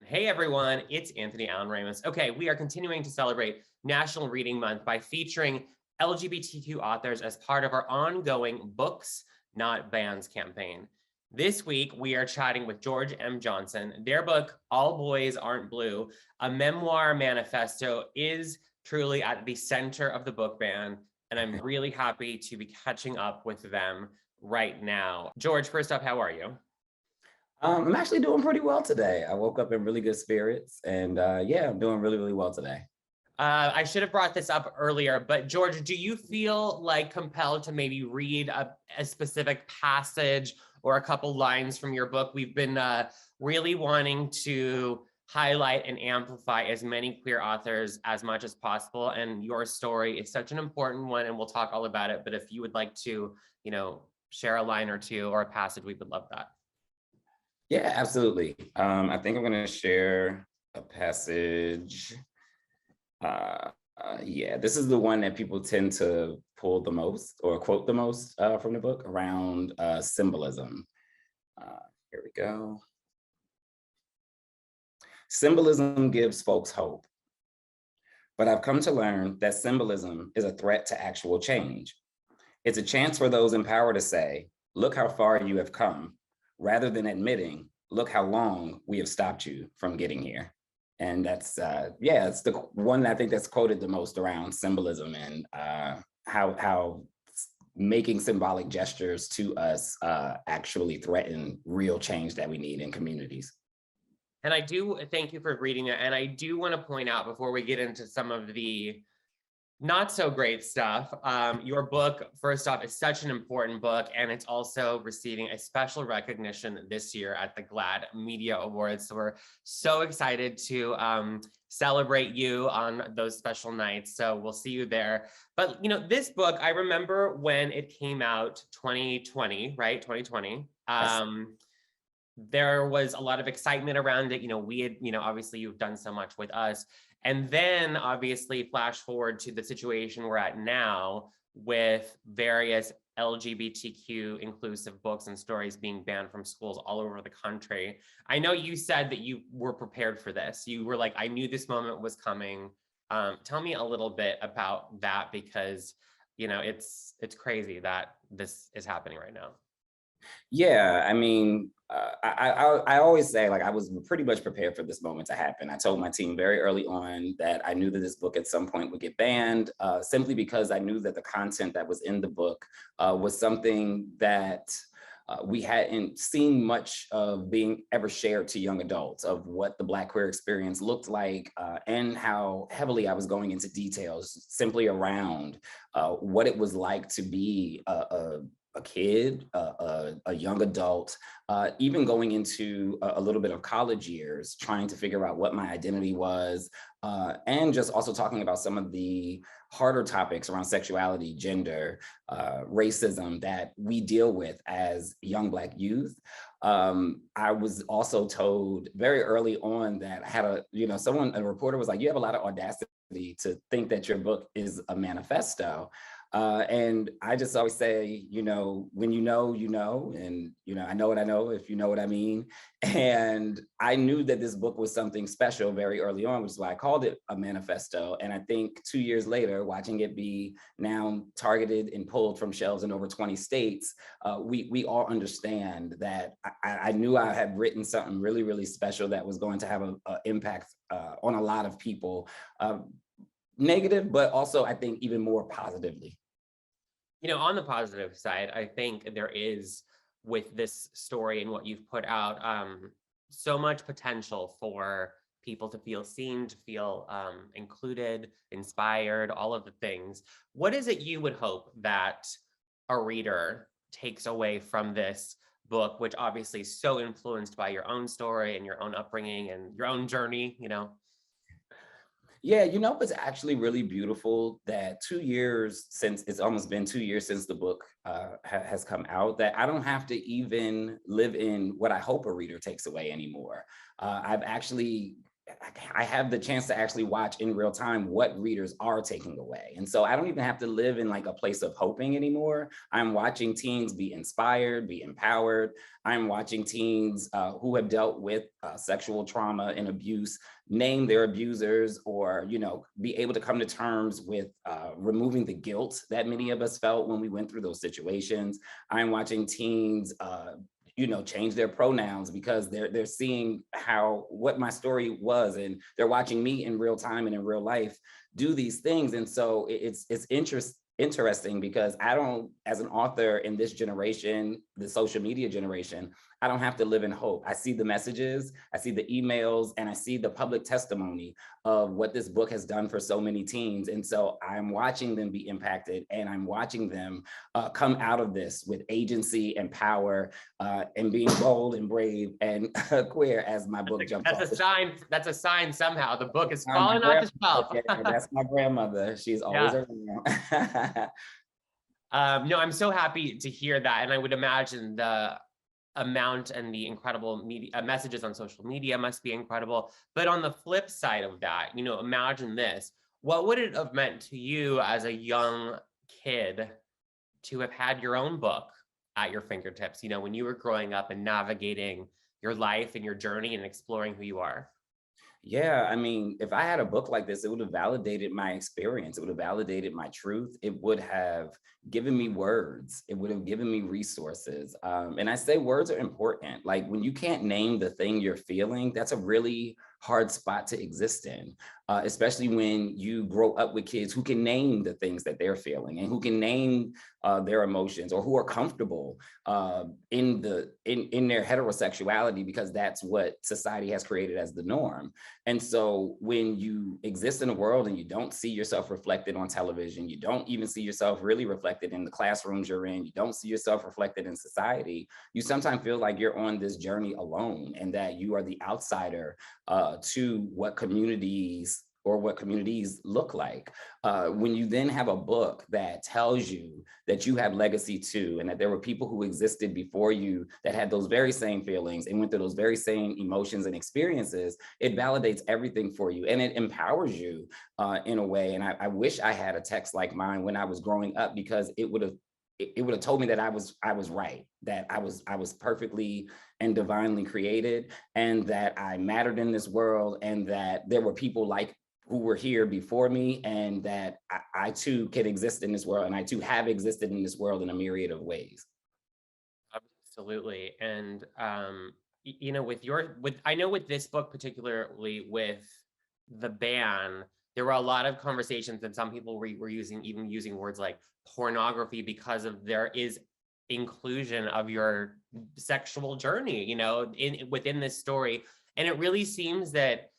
Hey everyone, it's Anthony Allen Ramos. Okay, we are continuing to celebrate National Reading Month by featuring LGBTQ authors as part of our ongoing Books, Not Bans campaign. This week, we are chatting with George M. Johnson. Their book, All Boys Aren't Blue, a memoir manifesto, is truly at the center of the book ban, and I'm really happy to be catching up with them right now. George, first up, how are you? I'm actually doing pretty well today. I woke up in really good spirits and yeah, I'm doing really, really well today. I should have brought this up earlier, but George, do you feel like compelled to maybe read a specific passage or a couple lines from your book? We've been really wanting to highlight and amplify as many queer authors as much as possible, and your story is such an important one, and we'll talk all about it. But if you would like to, share a line or two or a passage, we would love that. Yeah, absolutely. I think I'm going to share a passage. Yeah, this is the one that people tend to pull the most or quote the most from the book around symbolism. Here we go. Symbolism gives folks hope, but I've come to learn that symbolism is a threat to actual change. It's a chance for those in power to say, look how far you have come, rather than admitting, look how long we have stopped you from getting here. And that's, yeah, it's the one I think that's quoted the most around symbolism and how making symbolic gestures to us actually threaten real change that we need in communities. And I do thank you for reading it. And I do want to point out before we get into some of the not so great stuff. Your book, first off, is such an important book, and it's also receiving a special recognition this year at the GLAAD Media Awards. So we're so excited to celebrate you on those special nights. So we'll see you there. But this book, I remember when it came out, 2020, right? 2020. There was a lot of excitement around it. We had, obviously you've done so much with us. And then obviously flash forward to the situation we're at now with various LGBTQ inclusive books and stories being banned from schools all over the country. I know you said that you were prepared for this. You were like, I knew this moment was coming. Tell me a little bit about that, because it's crazy that this is happening right now. Yeah, I mean, I always say, like, I was pretty much prepared for this moment to happen. I told my team very early on that I knew that this book at some point would get banned, simply because I knew that the content that was in the book was something that we hadn't seen much of being ever shared to young adults, of what the Black queer experience looked like, and how heavily I was going into details simply around what it was like to be a kid, a young adult, even going into a little bit of college years, trying to figure out what my identity was, and just also talking about some of the harder topics around sexuality, gender, racism that we deal with as young Black youth. I was also told very early on that I had a reporter was like, you have a lot of audacity to think that your book is a manifesto. And I just always say, when you know, and, I know what I know, if you know what I mean. And I knew that this book was something special very early on, which is why I called it a manifesto. And I think 2 years later, watching it be now targeted and pulled from shelves in over 20 states, we all understand that I knew I had written something really, really special that was going to have an impact on a lot of people. Negative, but also I think even more positively. On the positive side, I think there is, with this story and what you've put out, so much potential for people to feel seen, to feel included, inspired, all of the things. What is it you would hope that a reader takes away from this book, which obviously is so influenced by your own story and your own upbringing and your own journey, Yeah, it's actually really beautiful that 2 years since, it's almost been 2 years since the book has come out, that I don't have to even live in what I hope a reader takes away anymore. I've actually I have the chance to actually watch in real time what readers are taking away. And so I don't even have to live in like a place of hoping anymore. I'm watching teens be inspired, be empowered. I'm watching teens who have dealt with sexual trauma and abuse name their abusers, or, you know, be able to come to terms with removing the guilt that many of us felt when we went through those situations. I'm watching teens you know, change their pronouns because they're seeing how what my story was, and they're watching me in real time and in real life do these things. And so it's interesting because I don't, as an author in this generation, the social media generation, I don't have to live in hope. I see the messages, I see the emails, and I see the public testimony of what this book has done for so many teens. And so I'm watching them be impacted, and I'm watching them come out of this with agency and power, and being bold and brave and queer as my book jumps off. That's a sign. That's a sign somehow. The book is My falling off the shelf. yeah, that's my grandmother. She's always Yeah. around. No, I'm so happy to hear that. And I would imagine the amount and the incredible media messages on social media must be incredible. But on the flip side of that, you know, imagine this. What would it have meant to you as a young kid to have had your own book at your fingertips, you know, when you were growing up and navigating your life and your journey and exploring who you are? Yeah, I mean, if I had a book like this, it would have validated my experience. It would have validated my truth. It would have given me words. It would have given me resources. And I say words are important. Like when you can't name the thing you're feeling, that's a really hard spot to exist in, especially when you grow up with kids who can name the things that they're feeling and who can name their emotions, or who are comfortable in their heterosexuality, because that's what society has created as the norm. And so when you exist in a world and you don't see yourself reflected on television, you don't even see yourself really reflected in the classrooms you're in, you don't see yourself reflected in society, you sometimes feel like you're on this journey alone and that you are the outsider to what communities look like. When you then have a book that tells you that you have legacy too, and that there were people who existed before you that had those very same feelings and went through those very same emotions and experiences, it validates everything for you and it empowers you in a way. And I wish I had a text like mine when I was growing up, because it would have told me that I was right, that I was perfectly and divinely created, and that I mattered in this world, and that there were people like who were here before me, and that I too could exist in this world, and I too have existed in this world in a myriad of ways. Absolutely. And you know, I know with this book, particularly with the ban, there were a lot of conversations, and some people were using words like pornography because of there is inclusion of your sexual journey, you know, within this story. And it really seems that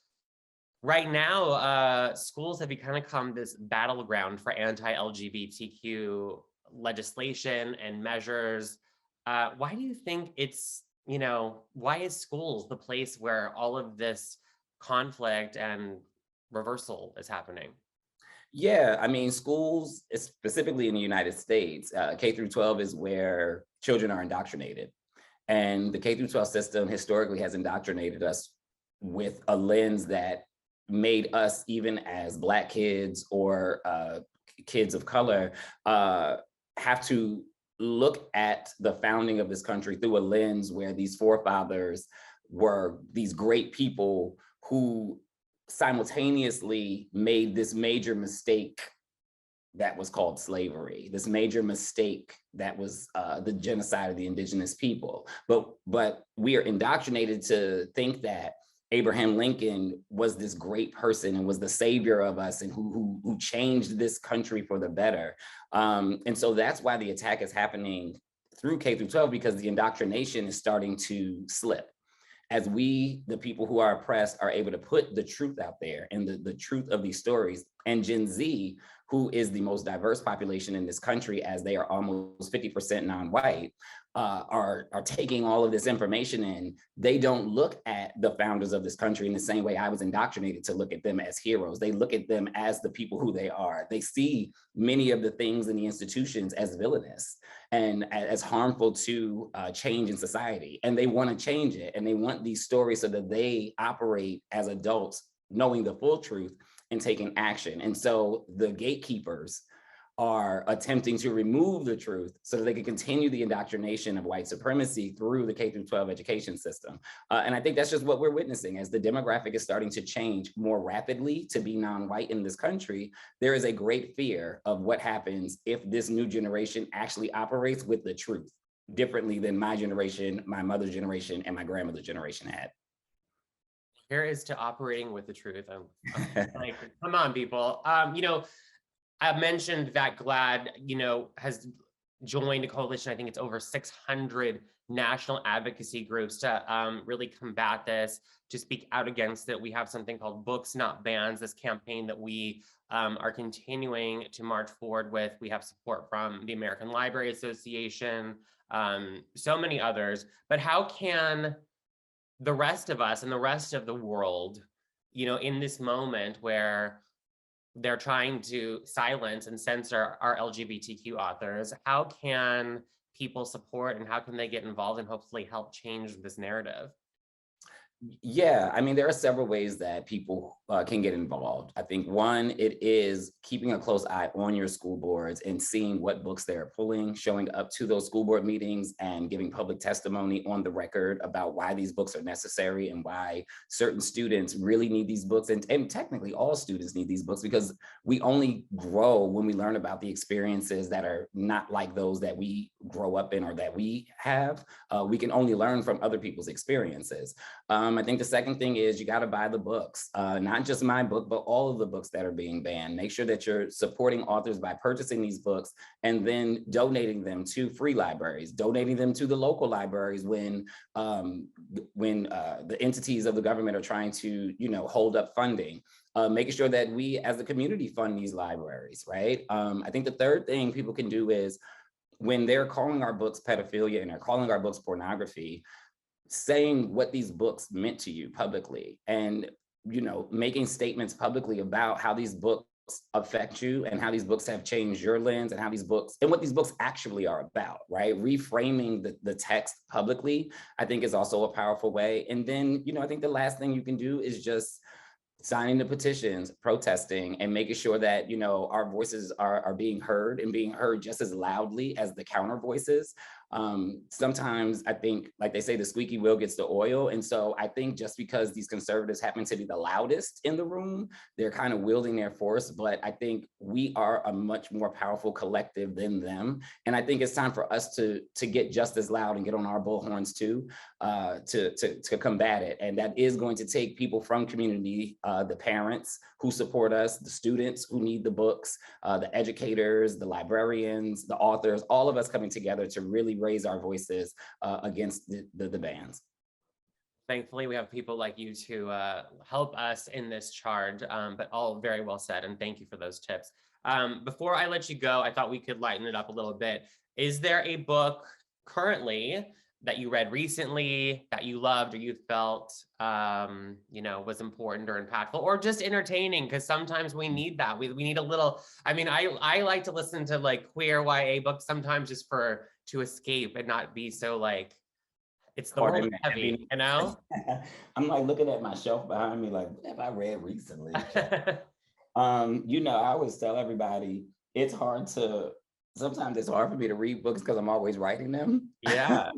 right now, schools have become this battleground for anti-LGBTQ legislation and measures. Why do you think it's, you know, why is schools the place where all of this conflict and reversal is happening? Yeah, I mean, schools, specifically in the United States, K through 12 is where children are indoctrinated. And the K through 12 system historically has indoctrinated us with a lens that made us, even as Black kids or kids of color, have to look at the founding of this country through a lens where these forefathers were these great people who simultaneously made this major mistake that was called slavery, this major mistake that was the genocide of the indigenous people. But we are indoctrinated to think that Abraham Lincoln was this great person and was the savior of us, and who changed this country for the better. And so that's why the attack is happening through K through 12, because the indoctrination is starting to slip. As we, the people who are oppressed, are able to put the truth out there, and the truth of these stories, and Gen Z, who is the most diverse population in this country, as they are almost 50% non-white, are taking all of this information in, they don't look at the founders of this country in the same way I was indoctrinated to look at them, as heroes. They look at them as the people who they are. They see many of the things in the institutions as villainous and as harmful to change in society. And they want to change it. And they want these stories so that they operate as adults, knowing the full truth and taking action. And so the gatekeepers are attempting to remove the truth so that they can continue the indoctrination of white supremacy through the K through 12 education system. And I think that's just what we're witnessing. As the demographic is starting to change more rapidly to be non-white in this country, there is a great fear of what happens if this new generation actually operates with the truth differently than my generation, my mother's generation, and my grandmother's generation had. Here is to operating with the truth. I'm like, come on, people. You know, I mentioned that GLAAD, you know, has joined a coalition. I think it's over 600 national advocacy groups to really combat this, to speak out against it. We have something called Books Not Bans, this campaign that we are continuing to march forward with. We have support from the American Library Association, so many others. But how can the rest of us and the rest of the world, you know, in this moment where they're trying to silence and censor our LGBTQ authors, how can people support and how can they get involved and hopefully help change this narrative? Yeah, I mean, there are several ways that people can get involved. I think one, it is keeping a close eye on your school boards and seeing what books they're pulling, showing up to those school board meetings and giving public testimony on the record about why these books are necessary and why certain students really need these books. And technically all students need these books, because we only grow when we learn about the experiences that are not like those that we grow up in or that we have. We can only learn from other people's experiences. I think the second thing is you got to buy the books, not just my book, but all of the books that are being banned. Make sure that you're supporting authors by purchasing these books and then donating them to free libraries, donating them to the local libraries when the entities of the government are trying to, you know, hold up funding. Making sure that we as a community fund these libraries, right? I think the third thing people can do is, when they're calling our books pedophilia and they're calling our books pornography, saying what these books meant to you publicly, and, you know, making statements publicly about how these books affect you and how these books have changed your lens and how these books and what these books actually are about, right? Reframing the text publicly, I think, is also a powerful way. And then, you know, I think the last thing you can do is just signing the petitions, protesting, and making sure that, you know, our voices are being heard and being heard just as loudly as the counter voices. Sometimes I think, like they say, the squeaky wheel gets the oil. And so I think just because these conservatives happen to be the loudest in the room, they're kind of wielding their force. But I think we are a much more powerful collective than them. And I think it's time for us to get just as loud and get on our bullhorns too, to combat it. And that is going to take people from community, the parents who support us, the students who need the books, the educators, the librarians, the authors, all of us coming together to really raise our voices against the bans. Thankfully, we have people like you to help us in this charge, but all very well said, and thank you for those tips. Before I let you go, I thought we could lighten it up a little bit. Is there a book currently that you read recently that you loved or you felt, you know, was important or impactful or just entertaining? Because sometimes we need that. We need a little, I mean, I like to listen to like queer YA books sometimes just to escape and not be so like, it's the world heavy, you know? I'm like looking at my shelf behind me, like, what have I read recently? You know, I always tell everybody sometimes it's hard for me to read books because I'm always writing them. Yeah.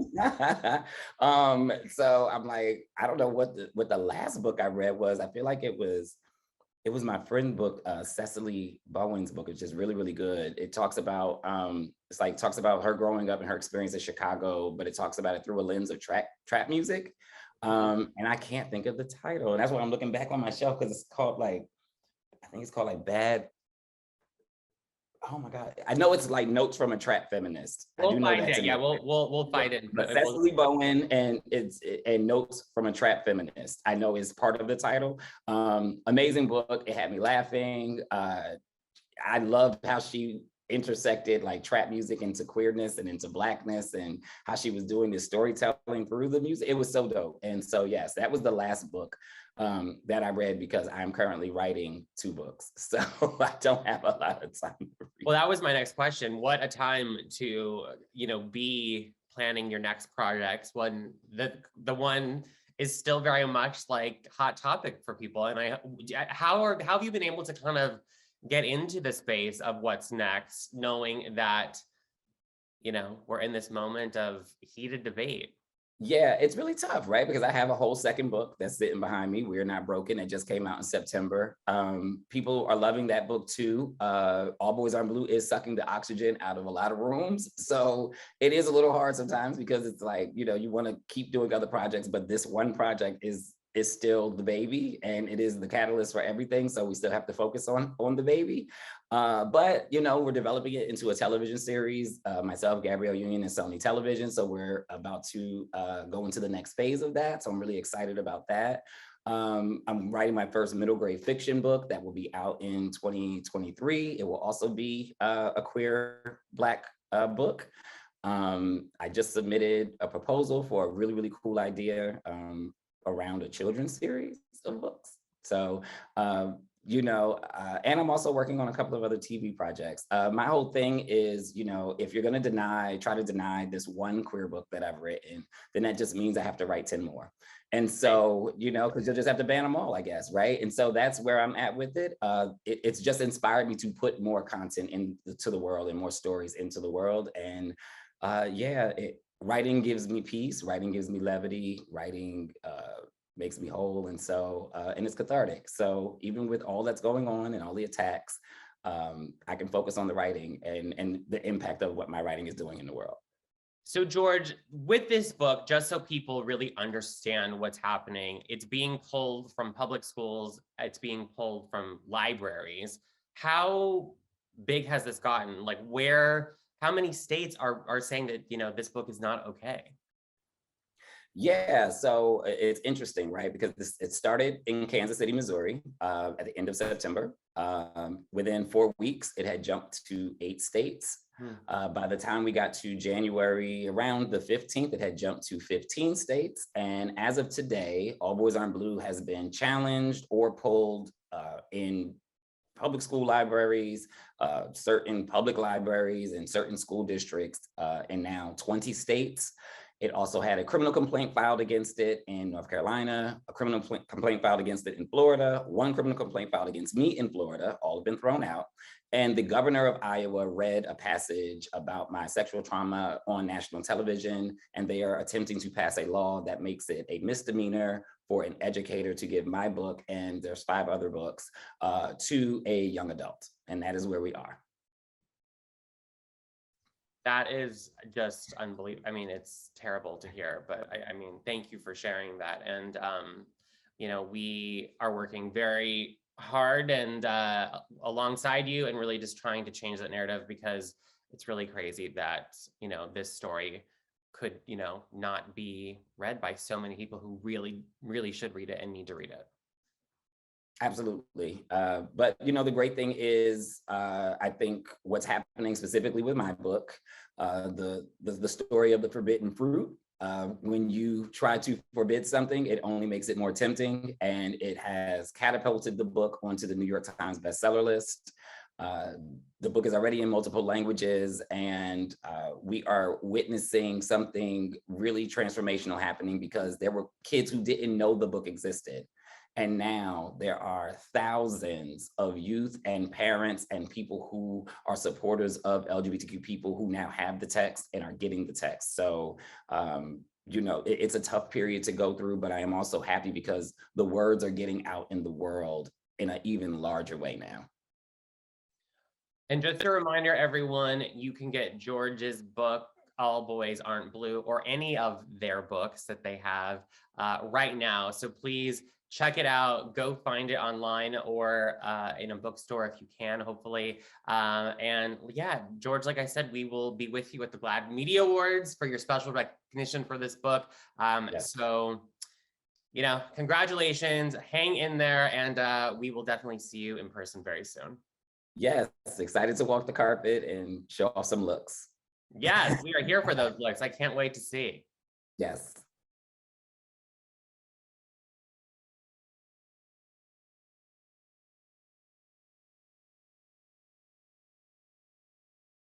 So I'm like, I don't know what the last book I read was. I feel like it was my friend book, Cecily Bowen's book. It's just really, really good. It talks about talks about her growing up and her experience in Chicago, but it talks about it through a lens of trap music. And I can't think of the title. And that's why I'm looking back on my shelf, because it's called like, I think it's called like Bad. Oh my God. I know it's like Notes from a Trap Feminist. We'll find it. Yeah, we'll find it. But Cecily Bowen and Notes from a Trap Feminist, I know, is part of the title. Amazing book. It had me laughing. I loved how she intersected like trap music into queerness and into Blackness, and how she was doing this storytelling through the music. It was so dope. And so, yes, that was the last book that I read, because I'm currently writing 2 books. So I don't have a lot of time to read. Well, that was my next question. What a time to, be planning your next projects when the one is still very much like hot topic for people. And how have you been able to kind of get into the space of what's next, knowing that, we're in this moment of heated debate? Yeah, it's really tough, right? Because I have a whole second book that's sitting behind me. We're Not Broken. It just came out in September. People are loving that book too. All Boys Aren't Blue is sucking the oxygen out of a lot of rooms. So it is a little hard sometimes, because it's like, you want to keep doing other projects, but this one project is still the baby, and it is the catalyst for everything. So we still have to focus on the baby. But we're developing it into a television series, myself, Gabrielle Union, and Sony Television. So we're about to go into the next phase of that. So I'm really excited about that. I'm writing my first middle grade fiction book that will be out in 2023. It will also be a queer Black book. I just submitted a proposal for a really, really cool idea around a children's series of books. So, and I'm also working on a couple of other TV projects. My whole thing is, if you're going to try to deny this one queer book that I've written, then that just means I have to write 10 more. And so, because you'll just have to ban them all, I guess, right? And so that's where I'm at with it. It's just inspired me to put more content into the world and more stories into the world. And writing gives me peace, writing gives me levity, writing makes me whole. And so, and it's cathartic. So even with all that's going on and all the attacks, I can focus on the writing and the impact of what my writing is doing in the world. So George, with this book, just so people really understand what's happening, it's being pulled from public schools, it's being pulled from libraries. How big has this gotten? Like how many states are saying that, this book is not okay? Yeah, so it's interesting, right? Because it started in Kansas City, Missouri, at the end of September. Within 4 weeks, it had jumped to 8 states. By the time we got to January, around the 15th, it had jumped to 15 states. And as of today, All Boys Aren't Blue has been challenged or pulled in public school libraries, certain public libraries, and certain school districts in now 20 states. It also had a criminal complaint filed against it in North Carolina, a criminal complaint filed against it in Florida, one criminal complaint filed against me in Florida, all have been thrown out. And the governor of Iowa read a passage about my sexual trauma on national television, and they are attempting to pass a law that makes it a misdemeanor for an educator to give my book, and there's 5 other books, to a young adult. And that is where we are. That is just unbelievable. I mean, it's terrible to hear, but I mean, thank you for sharing that. And, we are working very hard and alongside you, and really just trying to change that narrative, because it's really crazy that, this story could, not be read by so many people who really, really should read it and need to read it. Absolutely. But the great thing is, I think what's happening specifically with my book, the story of the forbidden fruit, when you try to forbid something, it only makes it more tempting, and it has catapulted the book onto the New York Times bestseller list. The book is already in multiple languages, and we are witnessing something really transformational happening, because there were kids who didn't know the book existed. And now there are thousands of youth and parents and people who are supporters of LGBTQ people who now have the text and are getting the text. So, it's a tough period to go through, but I am also happy because the words are getting out in the world in an even larger way now. And just a reminder, everyone, you can get George's book, All Boys Aren't Blue, or any of their books that they have right now. So please check it out. Go find it online or in a bookstore if you can, hopefully. And yeah, George, like I said, we will be with you at the GLAAD Media Awards for your special recognition for this book. Yes. So, congratulations, hang in there, and we will definitely see you in person very soon. Yes, excited to walk the carpet and show off some looks. Yes, we are here for those looks. I can't wait to see. Yes.